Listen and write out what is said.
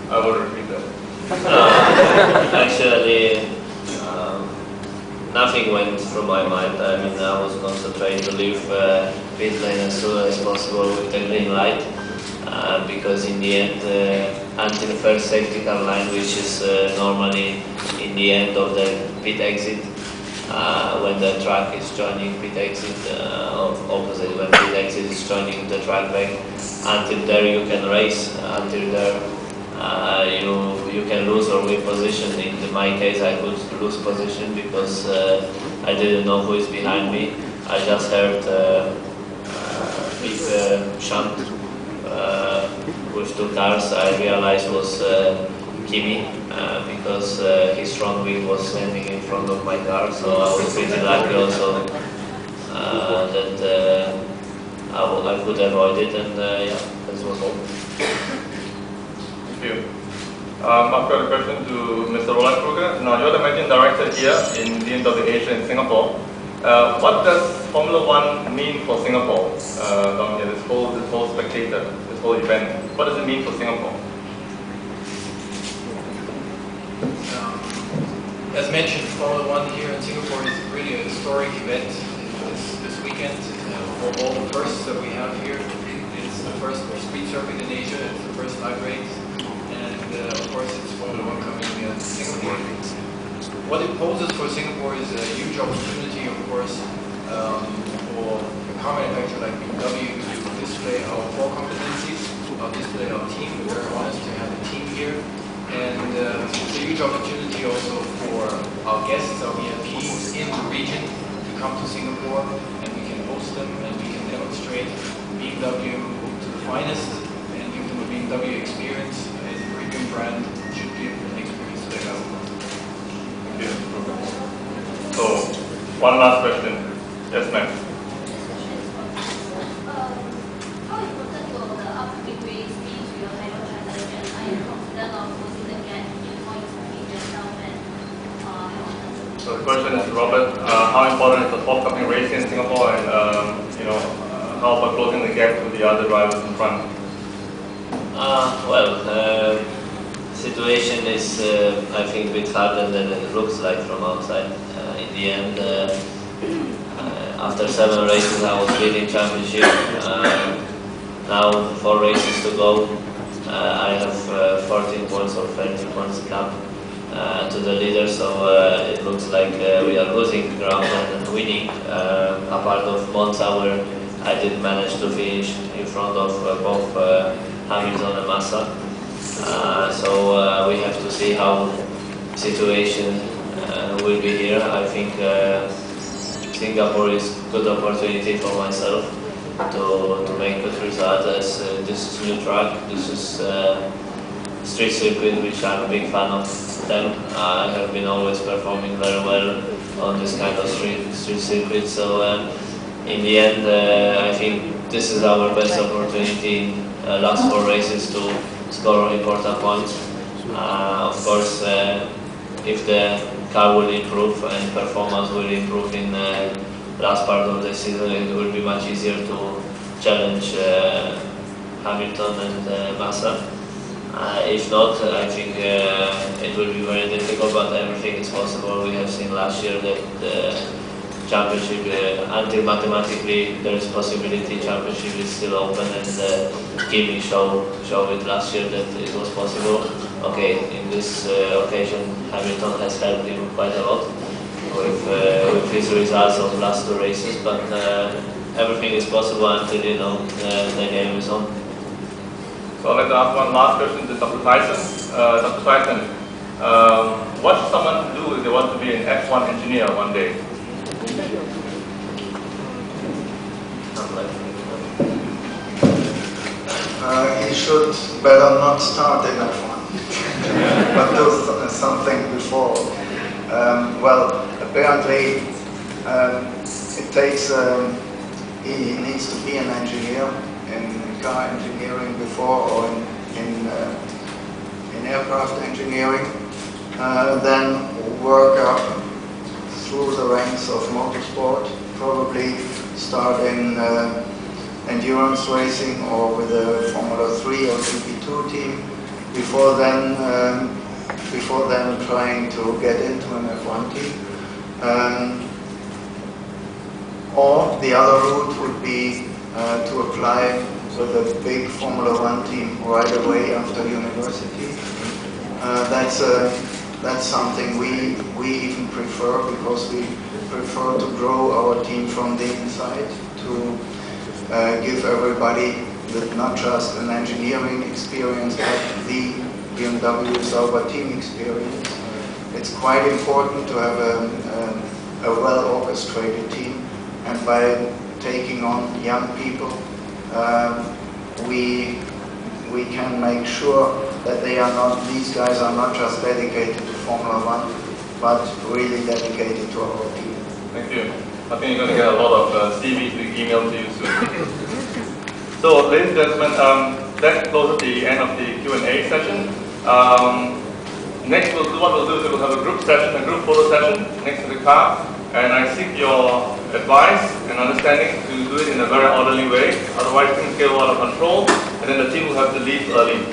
I will repeat that. Actually, nothing went through my mind. I mean, I was concentrating to leave pit lane as soon as possible with the green light, because in the end, until first safety car line, which is normally in the end of the pit exit, when the track is joining pit exit, opposite when pit exit is joining the track back, until there you can race. Until there, you can lose or win position. In my case, I could lose position because I didn't know who is behind me. I just heard big shunt with two cars. I realized was Kimi, because his front wheel was standing in front of my car, so I was pretty lucky also that I could avoid it, and yeah, that was all. Thank you. I've got a question to Mr. Roland Kruger. Now, you're the managing director here in BMW Asia in Singapore. What does Formula One mean for Singapore? Down here, this whole spectator, this whole event. What does it mean for Singapore? As mentioned, Formula One here in Singapore is really a historic event this weekend for all the firsts that we have here. It's the first street circuit in Asia, it's the first live race, and of course it's Formula One coming to Singapore. What it poses for Singapore is a huge opportunity, of course, for a car manufacturer like BMW to display our core competencies, display our team. We're very honest to have a team here. And it's a huge opportunity also for our guests, our VIPs in the region to come to Singapore, and we can host them and we can demonstrate BMW to the finest and give them a BMW experience as a premium brand should give an experience to their customers. Thank you. So, one last question. Yes, ma'am. How important will the upcoming race be to your title transaction? Are you confident of closing the gap in points between yourself and Hamilton? So the question is, Robert, how important is the forthcoming race in Singapore, and how about closing the gap to the other drivers in front? Well, situation is, I think, a bit harder than it looks like from outside. In the end, after 7 races, I was leading championship. Now 4 races to go. I have 14 points or 13 points to come to the leader, so it looks like we are losing ground and winning. Apart of Monza, where I did manage to finish in front of both Hamilton and Massa. So we have to see how situation will be here. I think Singapore is a good opportunity for myself to make good result, as this is new track, this is street circuit, which I'm a big fan of them. I have been always performing very well on this kind of street circuit, so in the end I think this is our best opportunity in last 4 races to score important points. Of course, if the car will improve and performance will improve in last part of the season, it will be much easier to challenge Hamilton and Massa. If not, I think it will be very difficult, but everything is possible. We have seen last year that the championship, until mathematically there is possibility, championship is still open, and Kimi showed it last year that it was possible. Okay, in this occasion, Hamilton has helped him quite a lot with his results of the last 2 races, but everything is possible until the game is on. So I'd like to ask one last question to Dr. Tyson. Dr. Tyson, what should someone do if they want to be an F1 engineer one day? He should better not start in F1, but do something before. Well, apparently it takes, he needs to be an engineer in car engineering before, or in aircraft engineering, then work up through the ranks of motorsport, probably start in endurance racing or with a Formula GP3 or GP2 team before then trying to get into an F1 team. Or the other route would be to apply with a big Formula One team right away after university. That's something we even prefer, because we prefer to grow our team from the inside, to give everybody not just an engineering experience, but the BMW Sauber team experience. It's quite important to have a well-orchestrated team, and by taking on young people, we can make sure that these guys are not just dedicated to Formula One, but really dedicated to our team. Thank you. I think you're going to get a lot of CVs being emailed to you soon. So, ladies and gentlemen, that closes the end of the Q&A session. Next, what we'll do is we'll have a group session, a group photo session next to the car, and I seek your advice and understanding to do it in a very orderly way. Otherwise, things get out of control, and then the team will have to leave early.